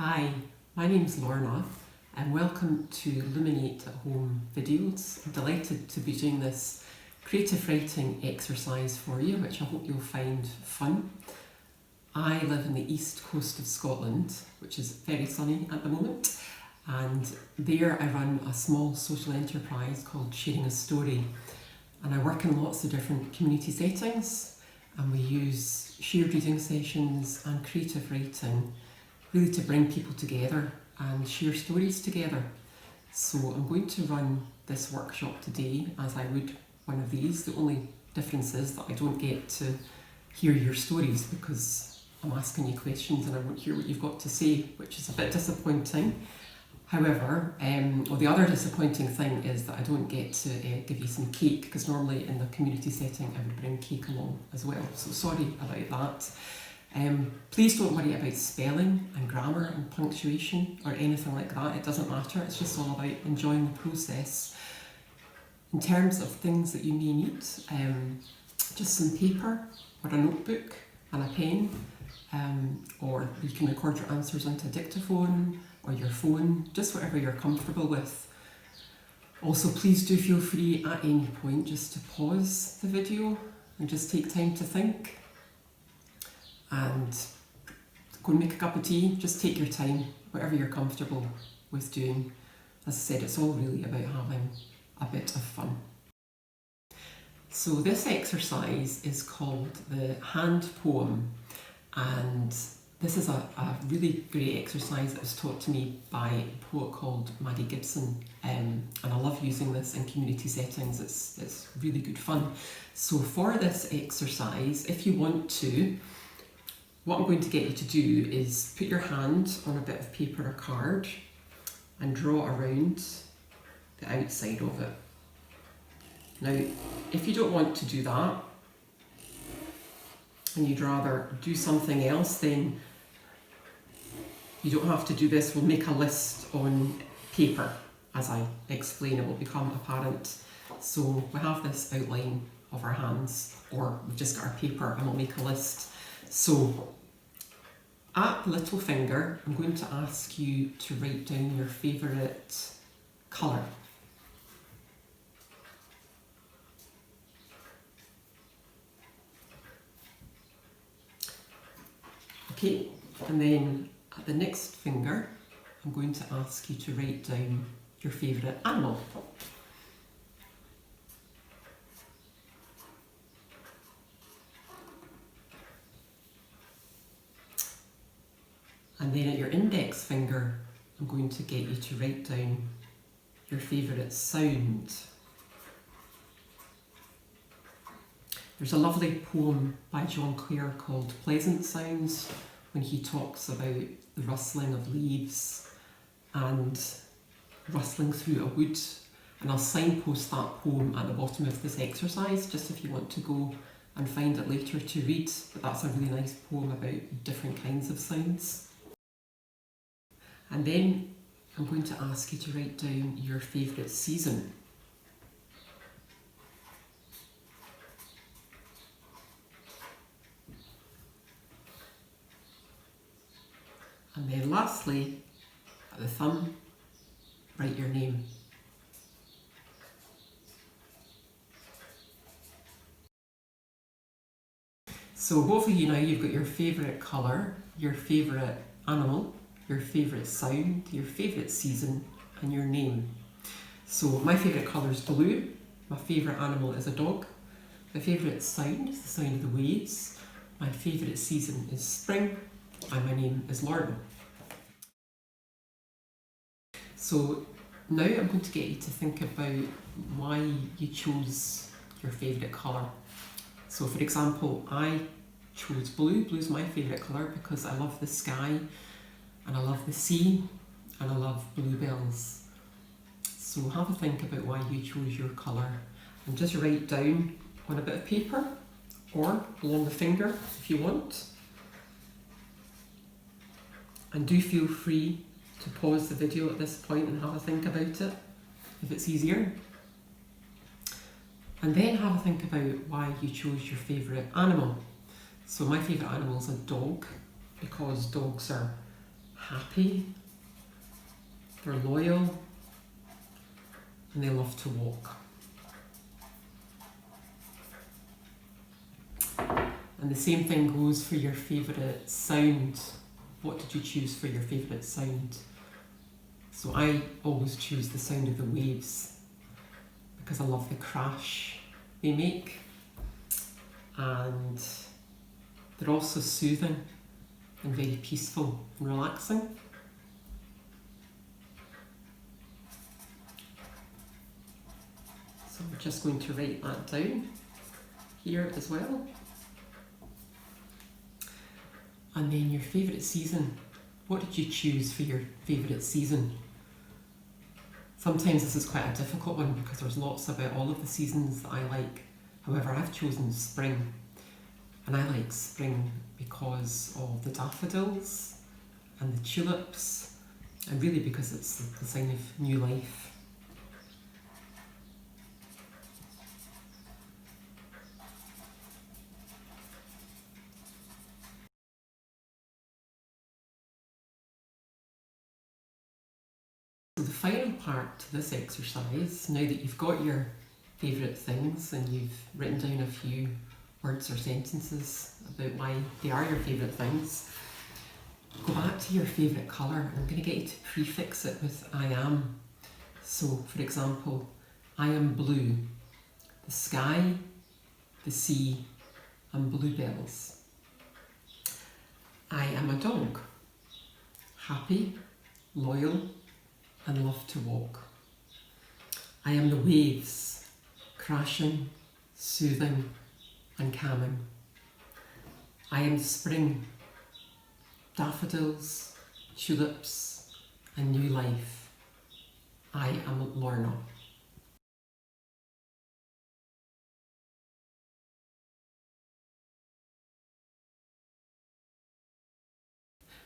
Hi, my name's Lorna and welcome to Luminate Home videos. I'm delighted to be doing this creative writing exercise for you, which I hope you'll find fun. I live in the east coast of Scotland, which is very sunny at the moment, and there I run a small social enterprise called Sharing a Story, and I work in lots of different community settings, and we use shared reading sessions and creative writing really to bring people together and share stories together. So I'm going to run this workshop today as I would one of these. The only difference is that I don't get to hear your stories because I'm asking you questions and I won't hear what you've got to say, which is a bit disappointing. However, the other disappointing thing is that I don't get to give you some cake, because normally in the community setting I would bring cake along as well. So sorry about that. Please don't worry about spelling and grammar and punctuation or anything like that. It doesn't matter. It's just all about enjoying the process. In terms of things that you may need, just some paper or a notebook and a pen, or you can record your answers onto a dictaphone or your phone, just whatever you're comfortable with. Also, please do feel free at any point just to pause the video and just take time to think. And go and make a cup of tea, just take your time, whatever you're comfortable with doing. As I said, it's all really about having a bit of fun. So this exercise is called the hand poem, and this is a really great exercise that was taught to me by a poet called Baillie Gifford, and I love using this in community settings. It's really good fun. So for this exercise, if you want to, what I'm going to get you to do is put your hand on a bit of paper or card and draw around the outside of it. Now, if you don't want to do that and you'd rather do something else, then you don't have to do this. We'll make a list on paper. As I explain, it will become apparent. So we have this outline of our hands, or we've just got our paper and we'll make a list. So at the little finger, I'm going to ask you to write down your favourite colour. Okay, and then at the next finger, I'm going to ask you to write down your favourite animal. And then at your index finger, I'm going to get you to write down your favourite sound. There's a lovely poem by John Clare called Pleasant Sounds, when he talks about the rustling of leaves and rustling through a wood. And I'll signpost that poem at the bottom of this exercise, just if you want to go and find it later to read. But that's a really nice poem about different kinds of sounds. And then I'm going to ask you to write down your favourite season. And then lastly, at the thumb, write your name. So hopefully now you've got your favourite colour, your favourite animal, your favourite sound, your favourite season, and your name. So my favourite colour is blue, my favourite animal is a dog, my favourite sound is the sound of the waves, my favourite season is spring, and my name is Lorna. So now I'm going to get you to think about why you chose your favourite colour. So for example, I chose blue. Blue's my favourite colour because I love the sky, and I love the sea, and I love bluebells. So have a think about why you chose your colour, and just write down on a bit of paper or along the finger if you want. And do feel free to pause the video at this point and have a think about it, if it's easier. And then have a think about why you chose your favourite animal. So my favourite animal is a dog, because dogs are happy, they're loyal, and they love to walk. And the same thing goes for your favourite sound. What did you choose for your favourite sound? So I always choose the sound of the waves because I love the crash they make, and they're also soothing and very peaceful and relaxing. So I'm just going to write that down here as well. And then your favourite season. What did you choose for your favourite season? Sometimes this is quite a difficult one because there's lots about all of the seasons that I like. However, I've chosen spring. And I like spring because of the daffodils and the tulips, and really because it's the sign of new life. So the final part to this exercise, now that you've got your favourite things and you've written down a few words or sentences about why they are your favourite things, go back to your favourite colour. I'm going to get you to prefix it with I am. So for example, I am blue, the sky, the sea and bluebells. I am a dog, happy, loyal and love to walk. I am the waves, crashing, soothing and calming. I am spring, daffodils, tulips and new life. I am Lorna.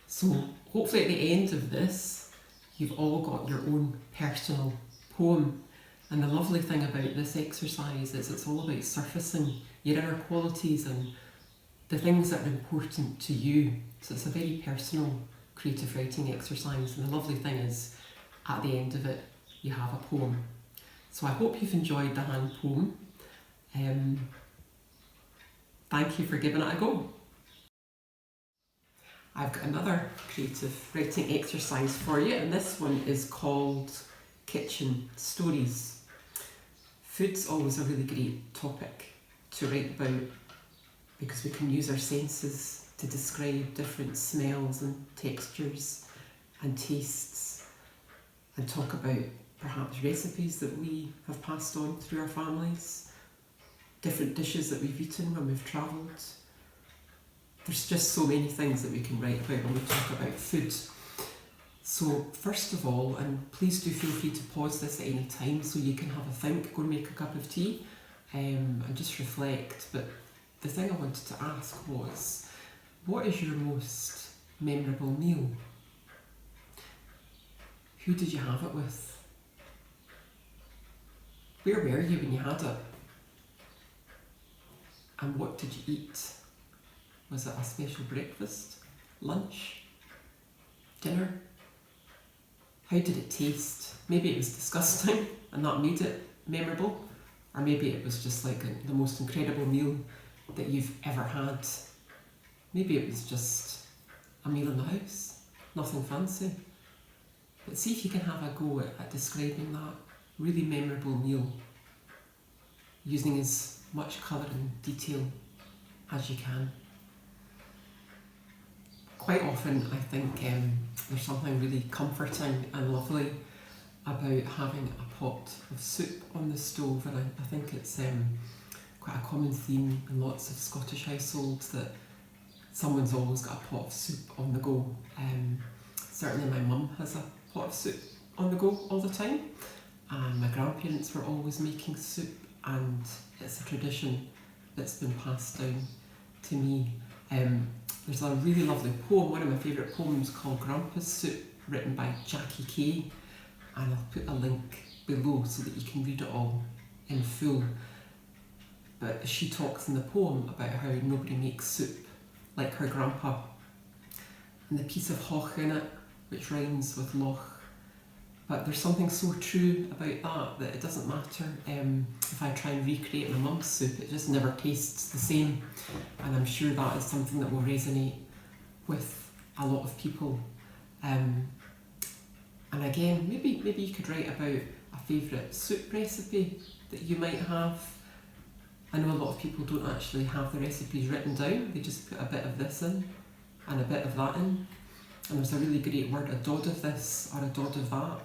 So hopefully at the end of this, you've all got your own personal poem. And the lovely thing about this exercise is it's all about surfacing your inner qualities and the things that are important to you. So it's a very personal creative writing exercise, and the lovely thing is at the end of it you have a poem. So I hope you've enjoyed the hand poem. Thank you for giving it a go. I've got another creative writing exercise for you, and this one is called Kitchen Stories. Food's always a really great topic to write about because we can use our senses to describe different smells and textures and tastes, and talk about perhaps recipes that we have passed on through our families, different dishes that we've eaten when we've travelled. There's just so many things that we can write about when we talk about food. So first of all, and please do feel free to pause this at any time so you can have a think, go and make a cup of tea and just reflect. But the thing I wanted to ask was, what is your most memorable meal? Who did you have it with? Where were you when you had it? And what did you eat? Was it a special breakfast, lunch, dinner? How did it taste? Maybe it was disgusting and that made it memorable, or maybe it was just like the most incredible meal that you've ever had. Maybe it was just a meal in the house, nothing fancy. But see if you can have a go at describing that really memorable meal using as much colour and detail as you can. Quite often I think there's something really comforting and lovely about having a pot of soup on the stove, and I think it's quite a common theme in lots of Scottish households that someone's always got a pot of soup on the go. Certainly my mum has a pot of soup on the go all the time, and my grandparents were always making soup, and it's a tradition that's been passed down to me. There's a really lovely poem, one of my favourite poems, called Grandpa's Soup, written by Jackie Kay, and I'll put a link below so that you can read it all in full. But she talks in the poem about how nobody makes soup like her grandpa, and the piece of hoch in it which rhymes with loch. But there's something so true about that it doesn't matter if I try and recreate my mum's soup, it just never tastes the same. And I'm sure that is something that will resonate with a lot of people. And again, maybe you could write about a favourite soup recipe that you might have. I know a lot of people don't actually have the recipes written down, they just put a bit of this in and a bit of that in. And there's a really great word, a dod of this or a dod of that.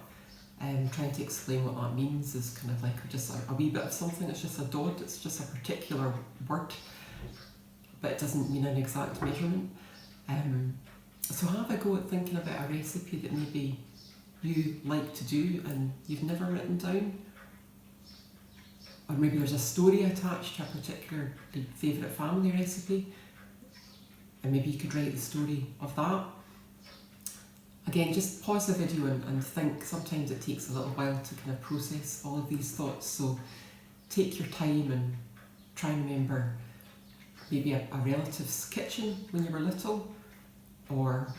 Trying to explain what that means is kind of like just a wee bit of something. It's just a dod, it's just a particular word, but it doesn't mean an exact measurement. So have a go at thinking about a recipe that maybe you like to do and you've never written down. Or maybe there's a story attached to a particular favourite family recipe, and maybe you could write the story of that. Again, just pause the video and think. Sometimes it takes a little while to kind of process all of these thoughts, so take your time and try and remember maybe a relative's kitchen when you were little, or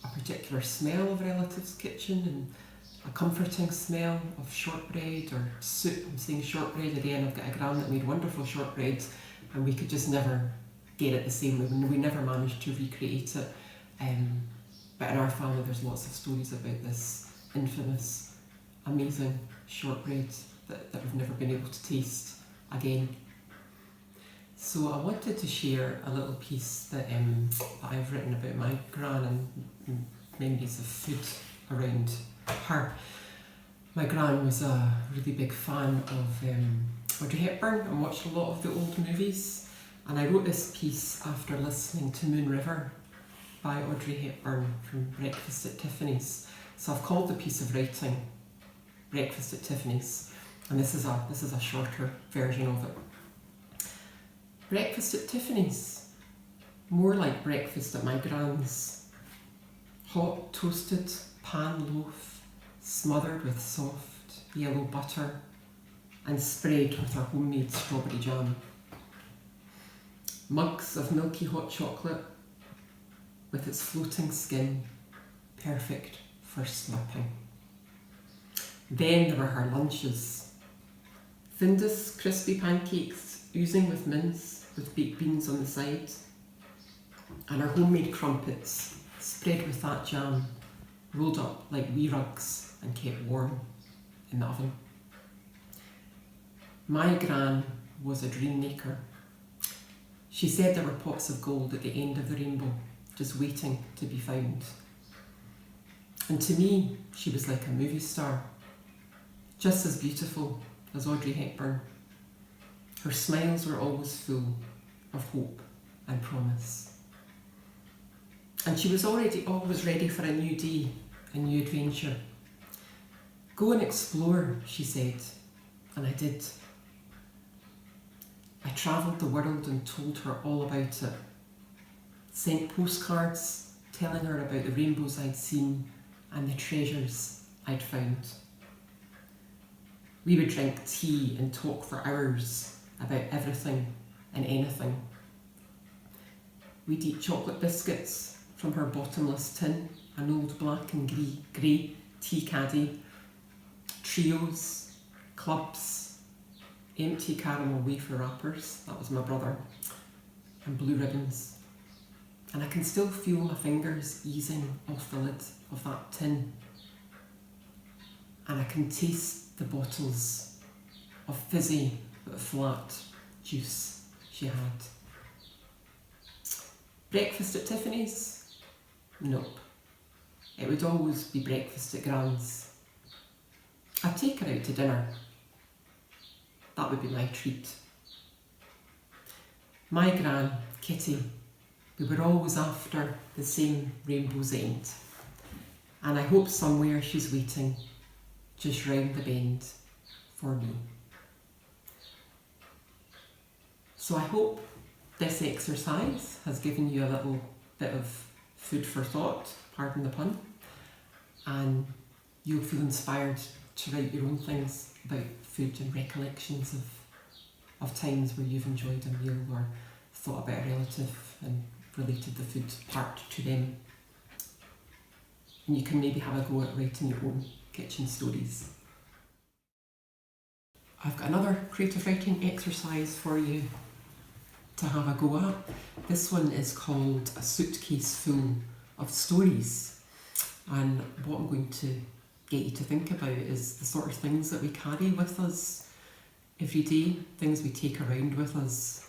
a particular smell of a relative's kitchen, and a comforting smell of shortbread or soup. I'm saying shortbread again, I've got a gran that made wonderful shortbread and we could just never get it the same way. We never managed to recreate it. But in our family there's lots of stories about this infamous, amazing shortbread that we've never been able to taste again. So I wanted to share a little piece that I've written about my gran and memories of food around her. My gran was a really big fan of Audrey Hepburn and watched a lot of the old movies, and I wrote this piece after listening to Moon River by Audrey Hepburn from Breakfast at Tiffanys. So I've called the piece of writing Breakfast at Tiffanys, and this is a shorter version of it. Breakfast at Tiffanys, more like breakfast at my gran's. Hot toasted pan loaf, smothered with soft yellow butter and spread with her homemade strawberry jam. Mugs of milky hot chocolate with its floating skin, perfect for slurping. Then there were her lunches. Findus crispy pancakes oozing with mince with baked beans on the side, and her homemade crumpets spread with that jam, rolled up like wee rugs and kept warm in the oven. My gran was a dream maker. She said there were pots of gold at the end of the rainbow, just waiting to be found. And to me, she was like a movie star, just as beautiful as Audrey Hepburn. Her smiles were always full of hope and promise. And she was always ready for a new day, a new adventure. Go and explore, she said, and I did. I travelled the world and told her all about it. Sent postcards telling her about the rainbows I'd seen and the treasures I'd found. We would drink tea and talk for hours about everything and anything. We'd eat chocolate biscuits from her bottomless tin, an old black and grey tea caddy, trios, clubs, empty caramel wafer wrappers, that was my brother, and blue ribbons. And I can still feel my fingers easing off the lid of that tin. And I can taste the bottles of fizzy but flat juice she had. Breakfast at Tiffanys? Nope. It would always be breakfast at Gran's. I'd take her out to dinner. That would be my treat. My gran, Kitty, we were always after the same rainbow's end. And I hope somewhere she's waiting just round the bend for me. So I hope this exercise has given you a little bit of food for thought, pardon the pun, and you'll feel inspired to write your own things about food and recollections of times where you've enjoyed a meal or thought about a relative and related the food part to them. and you can maybe have a go at writing your own kitchen stories. I've got another creative writing exercise for you to have a go at. This one is called A Suitcase Full of Stories, and what I'm going to get you to think about is the sort of things that we carry with us every day, things we take around with us.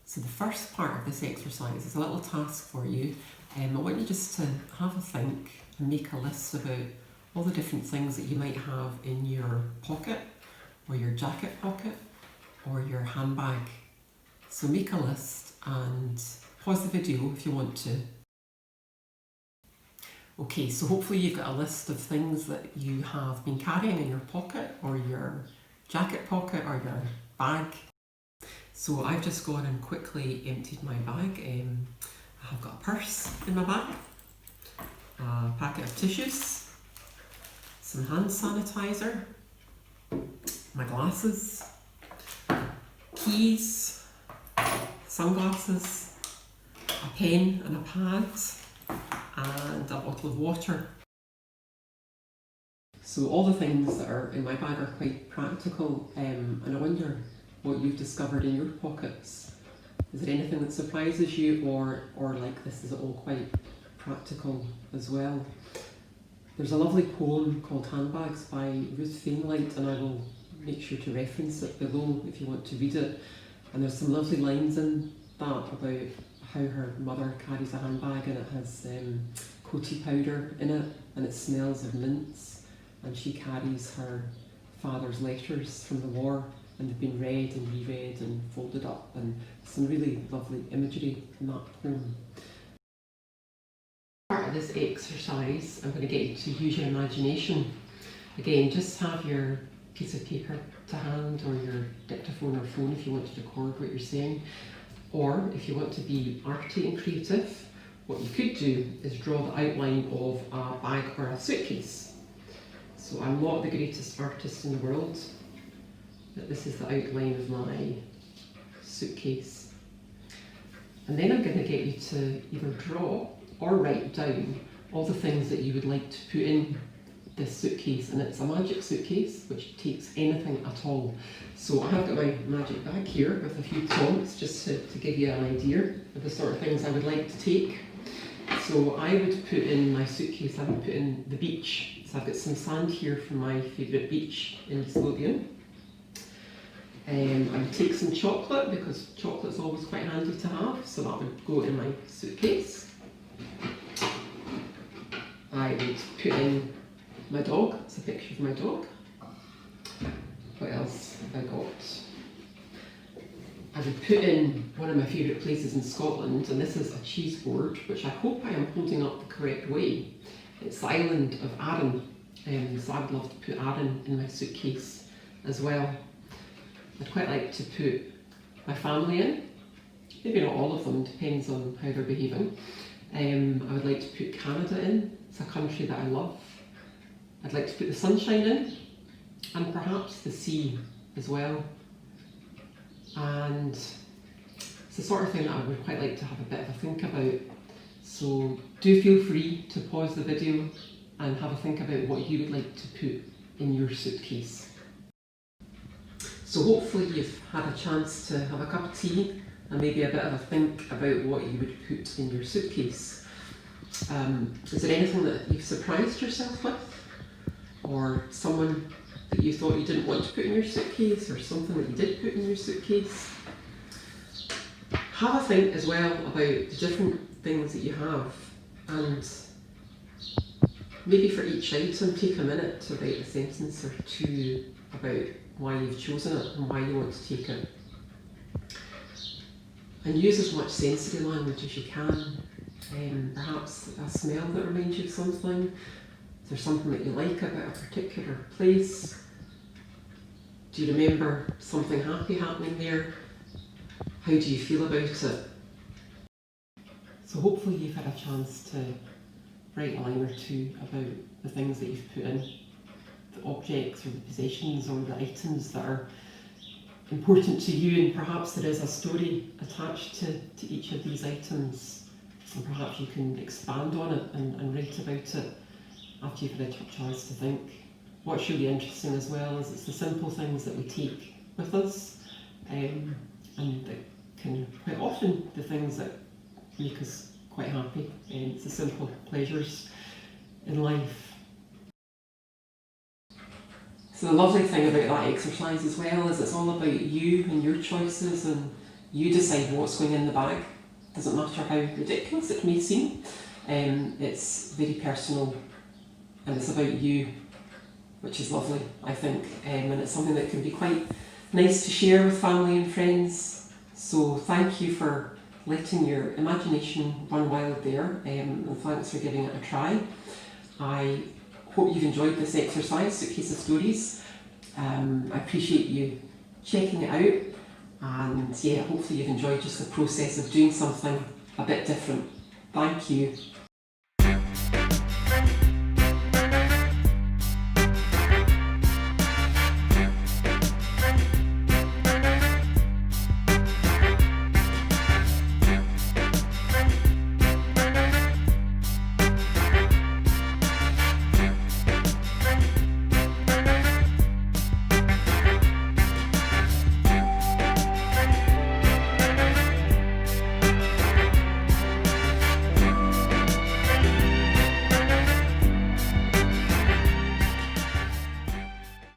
So the first part of this exercise is a little task for you. I want you just to have a think and make a list about all the different things that you might have in your pocket, or your jacket pocket, or your handbag. So make a list and pause the video if you want to. Okay, so hopefully you've got a list of things that you have been carrying in your pocket, or your jacket pocket, or your bag. So I've just gone and quickly emptied my bag. I've got a purse in my bag, a packet of tissues, some hand sanitizer, my glasses, keys, sunglasses, a pen and a pad, and a bottle of water. So all the things that are in my bag are quite practical, and I wonder what you've discovered in your pockets. Is there anything that surprises you, or like this, is it all quite practical as well? There's a lovely poem called Handbags by Ruth Fainlight, and I will make sure to reference it below if you want to read it. And there's some lovely lines in that about how her mother carries a handbag, and it has coty powder in it, and it smells of mints, and she carries her father's letters from the war, and they've been read and reread and folded up, and some really lovely imagery in that poem. Part of this exercise, I'm going to get you to use your imagination. Again, just have your piece of paper to hand, or your dictaphone or phone if you want to record what you're saying. Or if you want to be arty and creative, what you could do is draw the outline of a bag or a suitcase. So I'm not the greatest artist in the world, but this is the outline of my suitcase. And then I'm going to get you to either draw or write down all the things that you would like to put in this suitcase, and it's a magic suitcase which takes anything at all. So I have got my magic bag here with a few prompts just to give you an idea of the sort of things I would like to take. So I would put in my suitcase, I would put in the beach. So I've got some sand here from my favourite beach in Lothian. I would take some chocolate, because chocolate's always quite handy to have, so that would go in my suitcase. I would put in my dog, it's a picture of my dog. What else have I got? I would put in one of my favourite places in Scotland, and this is a cheese board, which I hope I am holding up the correct way. It's the island of Arran, so I would love to put Arran in my suitcase as well. I'd quite like to put my family in, maybe not all of them, depends on how they're behaving. I would like to put Canada in, it's a country that I love. I'd like to put the sunshine in, and perhaps the sea as well. And it's the sort of thing that I would quite like to have a bit of a think about. So do feel free to pause the video and have a think about what you would like to put in your suitcase. So hopefully you've had a chance to have a cup of tea and maybe a bit of a think about what you would put in your suitcase. Is there anything that you've surprised yourself with? Or someone that you thought you didn't want to put in your suitcase, or something that you did put in your suitcase? Have a think as well about the different things that you have, and maybe for each item take a minute to write a sentence or two about why you've chosen it and why you want to take it. And use as much sensory language as you can. Perhaps a smell that reminds you of something. Is there something that you like about a particular place? Do you remember something happy happening there? How do you feel about it? So hopefully you've had a chance to write a line or two about the things that you've put in, the objects or the possessions or the items that are important to you, and perhaps there is a story attached to each of these items. and perhaps you can expand on it and write about it after you've had a chance to think. What's really interesting as well is it's the simple things that we take with us, and that can quite often the things that make us quite happy, and it's the simple pleasures in life. So the lovely thing about that exercise as well is it's all about you and your choices, and you decide what's going in the bag. Doesn't matter how ridiculous it may seem. It's very personal, and it's about you, which is lovely, I think, and it's something that can be quite nice to share with family and friends. So thank you for letting your imagination run wild there, and thanks for giving it a try. I hope you've enjoyed this exercise, Suitcase of Stories. I appreciate you checking it out, and yeah, hopefully you've enjoyed just the process of doing something a bit different. Thank you.